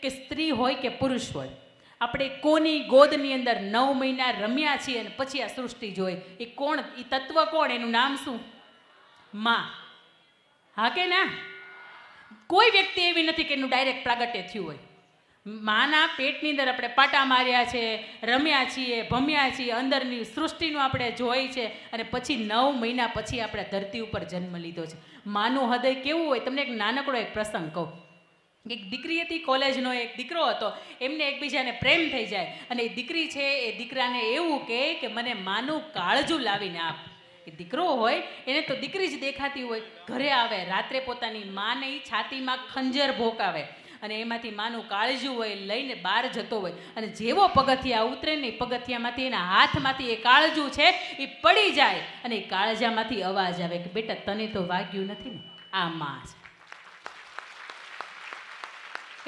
કે સ્ત્રી હોય કે પુરુષ હોય, આપણે કોની ગોદની અંદર 9 મહિના રમ્યા છીએ અને પછી આ સૃષ્ટિ જોઈ. એ કોણ? એ તત્વ કોણ? એનું નામ શું? માં. હા કે ના? કોઈ વ્યક્તિ એવી નથી કે એનું ડાયરેક્ટ પ્રાગટ્ય થયું હોય. માના પેટની અંદર આપણે પાટા માર્યા છે, રમ્યા છીએ, ભમ્યા છીએ, અંદરની સૃષ્ટિનું આપણે જોઈ છે અને પછી 9 મહિના પછી આપણે ધરતી ઉપર જન્મ લીધો છે. માનું હૃદય કેવું હોય? તમને એક નાનકડો એક પ્રસંગ કહું. એક દીકરી હતી, કોલેજનો એક દીકરો હતો. એમને એકબીજાને પ્રેમ થઈ જાય અને એ દીકરી છે એ દીકરાને એવું કહે કે મને માનું કાળજું લાવીને આપ. એ દીકરો હોય એને તો દીકરી જ દેખાતી હોય. ઘરે આવે, રાત્રે પોતાની માને છાતીમાં ખંજર ભોકાવે અને એમાંથી માનું કાળજું હોય લઈને બહાર જતો હોય અને જેવો પગથિયા ઉતરે ને પગથિયામાંથી એના હાથમાંથી એ કાળજું છે એ પડી જાય અને એ કાળજામાંથી અવાજ આવે કે બેટા તને તો વાગ્યું નથી ને, આ માં છે.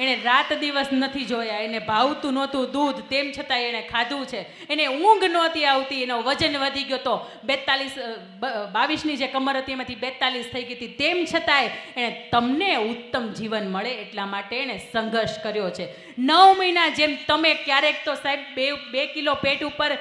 એણે રાત દિવસ નથી જોયા, એને ભાવતું નહોતું દૂધ, તેમ છતાં એણે ખાધું છે. એને ઊંઘ નહોતી આવતી, એનો વજન વધી ગયો તો 22ની જે કમર હતી એમાંથી 42 થઈ ગઈ હતી. તેમ છતાંય એણે તમને ઉત્તમ જીવન મળે એટલા માટે એણે સંઘર્ષ કર્યો છે. 9 મહિના જેમ તમે ક્યારેક તો સાહેબ 2 કિલો પેટ ઉપર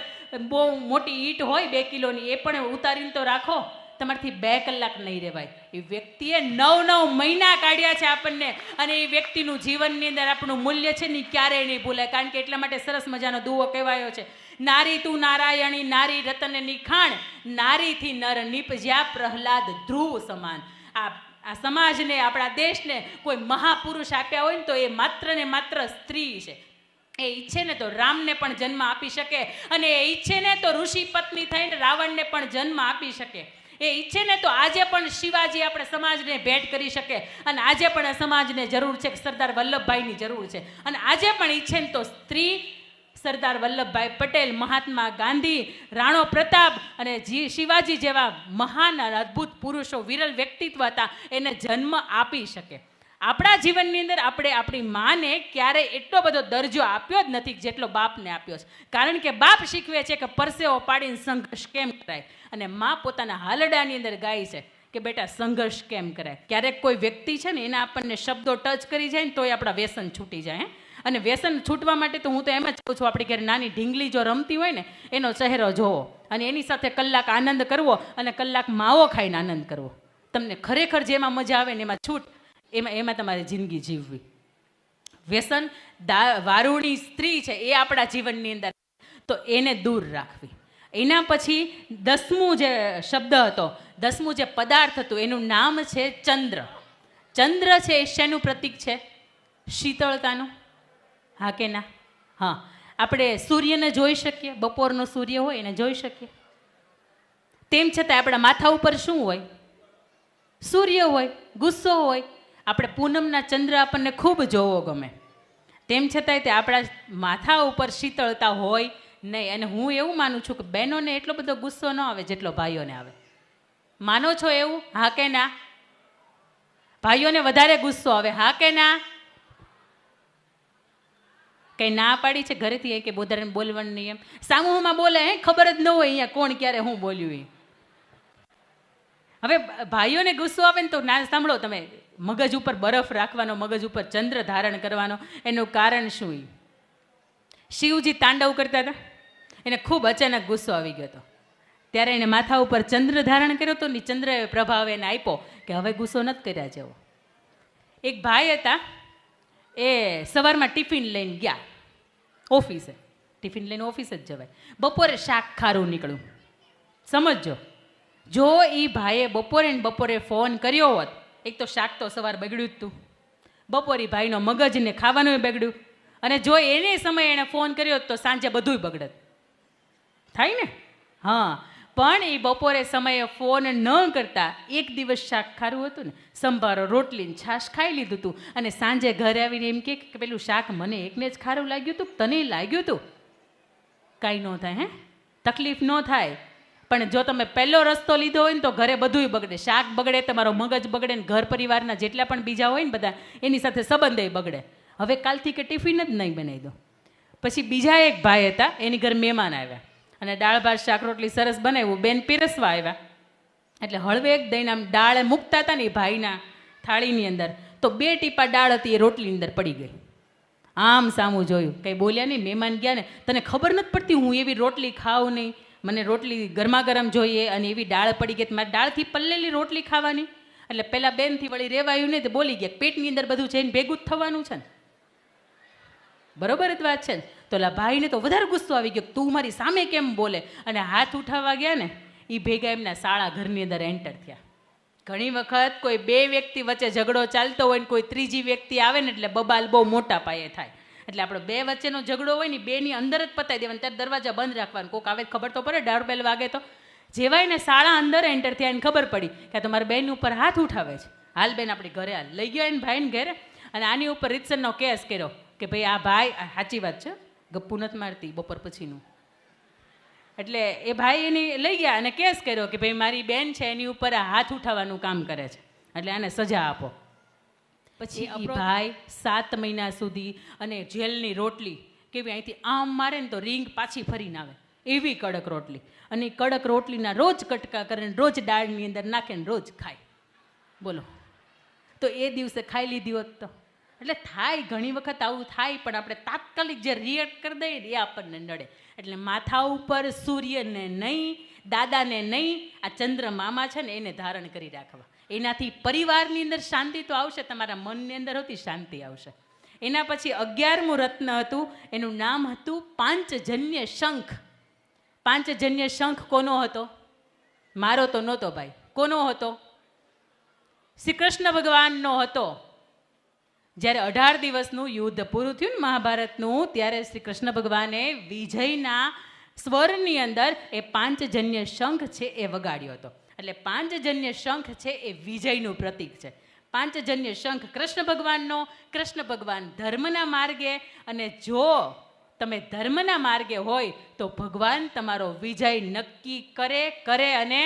બહુ મોટી ઈંટ હોય 2 કિલોની, એ પણ ઉતારીને તો રાખો, તમારથી 2 કલાક નહીં રહેવાય. એ વ્યક્તિએ 9 મહિના કાઢ્યા છે આપણને અને એ વ્યક્તિનું જીવનની અંદર આપણું મૂલ્ય છે ને ક્યારેય નહીં ભૂલાય. કારણ કે એટલા માટે સરસ મજાનો દુઓ કહેવાયો છે, નારી તું નારાયણી, નારી રતન નિખાણ, નારીથી નર નીપજ્યા પ્રહલાદ ધ્રુવ સમાન. આ સમાજને, આપણા દેશને કોઈ મહાપુરુષ આપ્યા હોય ને તો એ માત્ર ને માત્ર સ્ત્રી છે. એ ઈચ્છે ને તો રામને પણ જન્મ આપી શકે અને એ ઈચ્છે ને તો ઋષિ પત્ની થઈને રાવણને પણ જન્મ આપી શકે. એ ઈચ્છે ને તો આજે પણ શિવાજી આપણે સમાજને ભેટ કરી શકે અને આજે પણ સમાજને જરૂર છે, સરદાર વલ્લભભાઈની જરૂર છે. અને આજે પણ ઈચ્છે ને તો સ્ત્રી સરદાર વલ્લભભાઈ પટેલ, મહાત્મા ગાંધી, રાણો પ્રતાપ અને શિવાજી જેવા મહાન અદ્ભુત પુરુષો, વિરલ વ્યક્તિત્વ હતા, એને જન્મ આપી શકે. આપણા જીવનની અંદર આપણે આપણી માને ક્યારેય એટલો બધો દરજ્જો આપ્યો જ નથી જેટલો બાપને આપ્યો છે. કારણ કે બાપ શીખવે છે કે પરસેવો પાડીને સંઘર્ષ કેમ કરાય અને મા પોતાના હાલડાની અંદર ગાય છે કે બેટા સંઘર્ષ કેમ કરાય. ક્યારેક કોઈ વ્યક્તિ છે ને એના આપણને શબ્દો ટચ કરી જાય ને તોય આપણા વ્યસન છૂટી જાય. અને વ્યસન છૂટવા માટે તો હું તો એમ જ કહું છું, આપણી ઘરે નાની ઢીંગલી જો રમતી હોય ને એનો ચહેરો જોવો અને એની સાથે કલાક આનંદ કરવો અને કલાક માવો ખાઈને આનંદ કરવો. તમને ખરેખર જેમાં મજા આવે ને એમાં છૂટ, એમાં તમારે જિંદગી જીવવી. વ્યસન વારુણી સ્ત્રી છે એ આપણા જીવનની અંદર તો એને દૂર રાખવી. એના પછી 10મું જે શબ્દ હતો, 10મું જે પદાર્થ હતું એનું નામ છે ચંદ્ર. ચંદ્ર છે એ શેનું પ્રતીક છે? શીતળતાનું. હા કે ના? હા, આપણે સૂર્યને જોઈ શકીએ, બપોરનો સૂર્ય હોય એને જોઈ શકીએ. તેમ છતાં આપણા માથા ઉપર શું હોય? સૂર્ય હોય, ગુસ્સો હોય. આપણે પૂનમના ચંદ્ર આપણને ખૂબ જોવો ગમે, તેમ છતાંય તે આપણા માથા ઉપર શીતળતા હોય નહીં. અને હું એવું માનું છું કે બહેનોને એટલો બધો ગુસ્સો ન આવે જેટલો ભાઈઓને આવે. માનો છો એવું? હા કે ના? ભાઈઓને વધારે ગુસ્સો આવે, હા કે ના? કંઈ ના પાડી છે ઘરેથી કે વધારે બોલવાનું નહીં એમ? સામૂહમાં બોલે ખબર જ ન હોય અહીંયા કોણ ક્યારે હું બોલ્યું. હવે ભાઈઓને ગુસ્સો આવે ને તો ના સાંભળો તમે, મગજ ઉપર બરફ રાખવાનો, મગજ ઉપર ચંદ્ર ધારણ કરવાનો. એનું કારણ શું? શિવજી તાંડવ કરતા હતા, એને ખૂબ અચાનક ગુસ્સો આવી ગયો હતો, ત્યારે એને માથા ઉપર ચંદ્ર ધારણ કર્યો હતો ને ચંદ્રએ પ્રભાવ એને આપ્યો કે હવે ગુસ્સો નથી કર્યા જેવો. એક ભાઈ હતા, એ સવારમાં ટિફિન લઈને ગયા ઓફિસે. ટિફિન લઈને ઓફિસે જ જવાય. બપોરે શાક ખારું નીકળ્યું. સમજો, જો એ ભાઈએ બપોરે ફોન કર્યો હોત, એક તો શાક તો સવાર બગડ્યું જ હતું, બપોરે ભાઈનો મગજને ખાવાનું બગડ્યું, અને જો એને સમયે એણે ફોન કર્યો તો સાંજે બધુંય બગડત. થાય ને? હા, પણ એ બપોરે સમયે ફોન ન કરતા એક દિવસ શાક ખારું હતું ને, સંભારો રોટલીને છાશ ખાઈ લીધું હતું અને સાંજે ઘરે આવીને એમ કે પેલું શાક મને એકને જ ખારું લાગ્યું હતું, તને લાગ્યું હતું. કાંઈ ન થાય, તકલીફ ન થાય. પણ જો તમે પહેલો રસ્તો લીધો હોય ને તો ઘરે બધુંય બગડે. શાક બગડે, તમારો મગજ બગડે ને ઘર પરિવારના જેટલા પણ બીજા હોય ને બધા એની સાથે સંબંધય બગડે. હવે કાલથી કે ટિફિન જ નહીં બનાવી દો. પછી બીજા એક ભાઈ હતા, એની ઘર મહેમાન આવ્યા અને દાળ ભાત શાક રોટલી સરસ બનાવ્યું, બેન પીરસવા આવ્યા એટલે હળવેક દઈને આમ દાળ મૂકતા હતા ને એ ભાઈના થાળીની અંદર, તો 2 ટીપા દાળ હતી એ રોટલીની અંદર પડી ગઈ. આમ સામું જોયું, કંઈ બોલ્યા નહીં. મહેમાન ગયા ને, તને ખબર નથી પડતી હું એવી રોટલી ખાઉં નહીં, મને રોટલી ગરમા ગરમ જોઈએ અને એવી દાળ પડી ગઈ, મારે દાળથી પલ્લેલી રોટલી ખાવાની. એટલે પેલા બેનથી વળી રેવાયું નહીં તો બોલી ગયા, પેટની અંદર બધું જઈને ભેગું જ થવાનું છે ને, બરોબર જ વાત છે ને. તો ઓલા ભાઈને તો વધારે ગુસ્સો આવી ગયો, તું મારી સામે કેમ બોલે, અને હાથ ઉઠાવવા ગયા ને એ ભેગા એમના શાળા ઘરની અંદર એન્ટર થયા. ઘણી વખત કોઈ બે વ્યક્તિ વચ્ચે ઝઘડો ચાલતો હોય ને કોઈ ત્રીજી વ્યક્તિ આવે ને એટલે બબાલ બહુ મોટા પાયે થાય. એટલે આપણો બે વચ્ચેનો ઝઘડો હોય ને બેની અંદર જ પતાવી દેવાનો, ત્યારે દરવાજા બંધ રાખવાનું. કોઈક આવે ખબર તો પડે, ડોરબેલ વાગે તો. જેવાય ને શાળા અંદર એન્ટર થયા એને ખબર પડી કે આ તો મારા બેન ઉપર હાથ ઉઠાવે છે, હાલ બેન આપણી ઘરે હાલ. લઈ ગયા એને ભાઈને ઘરે અને આની ઉપર રીતસરનો કેસ કર્યો કે ભાઈ આ ભાઈ, સાચી વાત છે, ગપ્પુ નથી મારતી બપોર પછીનું. એટલે એ ભાઈ એની લઈ ગયા અને કેસ કર્યો કે ભાઈ મારી બેન છે એની ઉપર આ હાથ ઉઠાવવાનું કામ કરે છે, એટલે આને સજા આપો. પછી એ ભાઈ 7 મહિના સુધી અને જેલની રોટલી કેવી, અહીંથી આમ મારે ને તો રીંગ પાછી ફરીને આવે એવી કડક રોટલી, અને એ કડક રોટલીના રોજ કટકા કરે ને રોજ દાળની અંદર નાખે ને રોજ ખાય. બોલો, તો એ દિવસે ખાઈ લીધી હોત તો. એટલે થાય, ઘણી વખત આવું થાય, પણ આપણે તાત્કાલિક જે રિએક્ટ કરી દઈએ એ આપણને નડે. એટલે માથા ઉપર સૂર્યને નહીં, દાદાને નહીં, આ ચંદ્ર મામા છે ને એને ધારણ કરી રાખવા. એનાથી પરિવારની અંદર શાંતિ તો આવશે, તમારા મનની અંદર હોતી શાંતિ આવશે. એના પછી 11મું રત્ન હતું, એનું નામ હતું પાંચજન્ય શંખ. પાંચજન્ય શંખ કોનો હતો? મારો તો નહોતો ભાઈ. કોનો હતો? શ્રી કૃષ્ણ ભગવાનનો હતો. જ્યારે 18 દિવસનું યુદ્ધ પૂરું થયું ને મહાભારતનું, ત્યારે શ્રી કૃષ્ણ ભગવાને વિજયના સ્વરની અંદર એ પાંચજન્ય શંખ છે એ વગાડ્યો હતો. એટલે પાંચજન્ય શંખ છે એ વિજયનું પ્રતીક છે. પાંચજન્ય શંખ કૃષ્ણ ભગવાનનો. કૃષ્ણ ભગવાન ધર્મના માર્ગે, અને જો તમે ધર્મના માર્ગે હોય તો ભગવાન તમારો વિજય નક્કી કરે કરે અને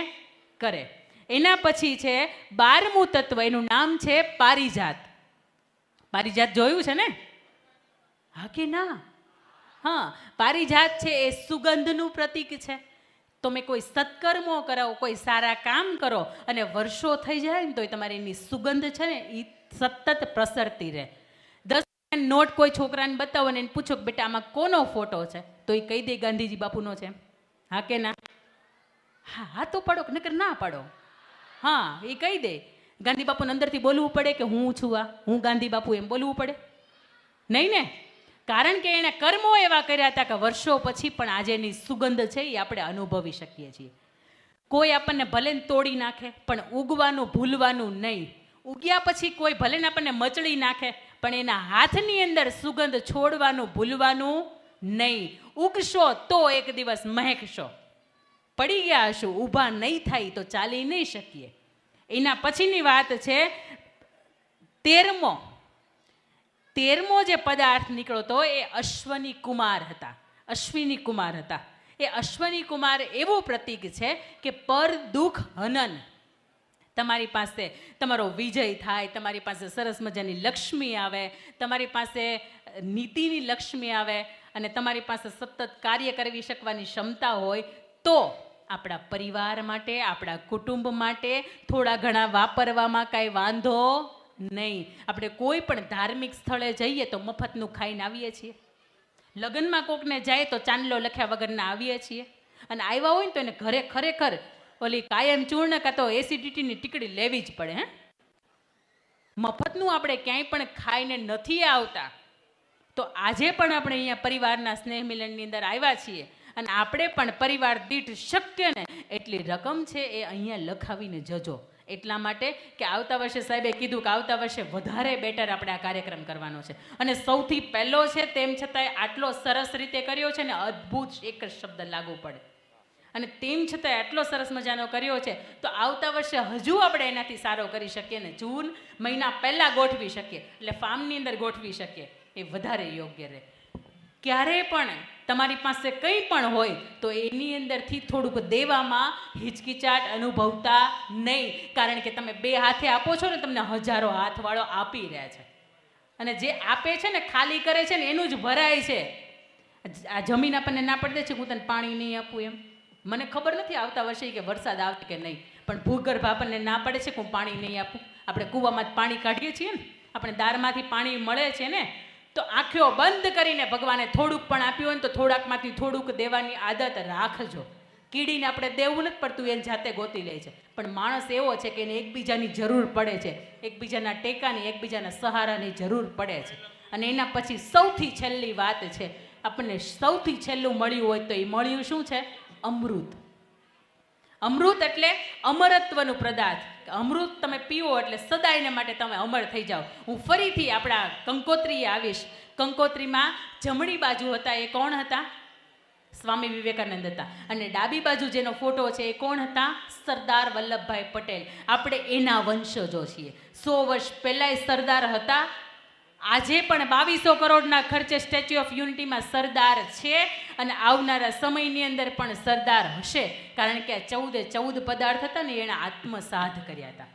કરે. એના પછી છે 12મું તત્વ, એનું નામ છે પારિજાત. પારિજાત જોયું છે ને? હા કે ના? હા, પારિજાત છે એ સુગંધનું પ્રતીક છે. તમે કોઈ સત્કર્મો કરાવો, કોઈ સારા કામ કરો અને વર્ષો થઈ જાય ને તો તમારી એની સુગંધ છે ને એ સતત પ્રસરતી રહે. 10 નોટ કોઈ છોકરાને બતાવો ને એને પૂછો કે બેટા આમાં કોનો ફોટો છે, તો એ કહી દે ગાંધીજી બાપુનો છે. હા કે ના? હા, હા તો પાડો, નકર ના પાડો. હા, એ કહી દે. ગાંધી બાપુને અંદરથી બોલવું પડે કે હું છું આ, હું ગાંધી બાપુ, એમ બોલવું પડે નહીં ને? કારણ કે એણે કર્મો એવા કર્યા હતા કે વર્ષો પછી પણ આજે એની સુગંધ છે એ આપણે અનુભવી શકીએ છીએ. કોઈ આપણને ભલે તોડી નાખે પણ ઉગવાનું ભૂલવાનું નહીં. ઉગ્યા પછી કોઈ ભલે ને આપણને મચડી નાખે પણ એના હાથની અંદર સુગંધ છોડવાનું ભૂલવાનું નહીં. ઉગશો તો એક દિવસ મહેકશો, પડી ગયા હશું, ઊભા નહીં થાય તો ચાલી નહીં શકીએ. એના પછીની વાત છે 13મો જે પદાર્થ નીકળ્યો હતો એ અશ્વની કુમાર હતા. અશ્વિની કુમાર હતા. એ અશ્વની કુમાર એવું પ્રતીક છે કે પર દુઃખ હનન. તમારી પાસે તમારો વિજય થાય, તમારી પાસે સરસ મજાની લક્ષ્મી આવે, તમારી પાસે નીતિની લક્ષ્મી આવે અને તમારી પાસે સતત કાર્ય કરી શકવાની ક્ષમતા હોય તો આપણા પરિવાર માટે, આપણા કુટુંબ માટે થોડા ઘણા વાપરવામાં કાંઈ વાંધો નહીં. આપણે કોઈ પણ ધાર્મિક સ્થળે જઈએ તો મફતનું ખાઈને આવીએ છીએ. લગ્નમાં કોકને જાય તો ચાંદલો લખ્યા વગરના આવીએ છીએ. અને આવ્યા હોય ને તો એને ઘરે ખરેખર ઓલી કાયમ ચૂર્ણ કાં તો એસિડિટીની ટીકડી લેવી જ પડે. મફતનું આપણે ક્યાંય પણ ખાઈને નથી આવતા. તો આજે પણ આપણે અહીંયા પરિવારના સ્નેહ મિલનની અંદર આવ્યા છીએ અને આપણે પણ પરિવાર દીઠ શક્ય ને એટલી રકમ છે એ અહીંયા લખાવીને જજો. એટલા માટે કે આવતા વર્ષે સાહેબે કીધું કે આવતા વર્ષે વધારે બેટર આપણે આ કાર્યક્રમ કરવાનો છે. અને સૌથી પહેલો છે તેમ છતાંય આટલો સરસ રીતે કર્યો છે ને, અદ્ભુત એક જ શબ્દ લાગુ પડે. અને તેમ છતાંય આટલો સરસ મજાનો કર્યો છે તો આવતા વર્ષે હજુ આપણે એનાથી સારો કરી શકીએ ને જૂન મહિના પહેલાં ગોઠવી શકીએ, એટલે ફાર્મની અંદર ગોઠવી શકીએ, એ વધારે યોગ્ય રહે. ક્યારે પણ તમારી પાસે કંઈ પણ હોય તો એની અંદરથી થોડુંક દેવામાં હિચકિચાટ અનુભવતા નહીં. કારણ કે તમે 2 હાથે આપો છો ને, તમને હજારો હાથવાળો આપી રહ્યા છે. અને જે આપે છે ને, ખાલી કરે છે ને એનું જ ભરાય છે. આ જમીન આપણને ના પડી દે છે કે હું તને પાણી નહીં આપું એમ. મને ખબર નથી આવતા વર્ષે કે વરસાદ આવશે કે નહીં, પણ ભૂગર્ભ આપણને ના પડે છે કે હું પાણી નહીં આપું. આપણે કૂવામાં જ પાણી કાઢીએ છીએ ને, આપણે દારમાંથી પાણી મળે છે ને, તો આંખો બંધ કરીને ભગવાને થોડુંક પણ આપ્યું હોય ને તો થોડાકમાંથી થોડુંક દેવાની આદત રાખજો. કીડીને આપણે દેવું નથી પડતું, એને જાતે ગોતી લે છે. પણ માણસ એવો છે કે એને એકબીજાની જરૂર પડે છે, એકબીજાના ટેકાની, એકબીજાના સહારાની જરૂર પડે છે. અને એના પછી સૌથી છેલ્લી વાત છે, આપણને સૌથી છેલ્લું મળ્યું હોય તો એ મળ્યું શું છે? અમૃત. અમૃત એટલે અમરત્વનું પદાર્થ. અમૃત તમે પીવો એટલે સદાયને માટે તમે અમર થઈ જાઓ. હું ફરીથી આપણા કંકોત્રીએ આવીશ. કંકોત્રીમાં જમણી બાજુ હતા એ કોણ હતા? સ્વામી વિવેકાનંદ હતા. અને ડાબી બાજુ જેનો ફોટો છે એ કોણ હતા? સરદાર વલ્લભભાઈ પટેલ. આપણે એના વંશજો છીએ. 100 વર્ષ પહેલાંય સરદાર હતા. આજે પણ 2200 કરોડના ખર્ચે સ્ટેચ્યુ ઓફ યુનિટીમાં સરદાર છે અને આવનારા સમયની અંદર પણ સરદાર હશે. કારણ કે આ 14 પદાર્થ હતા ને એણે આત્મસાત કર્યા હતા.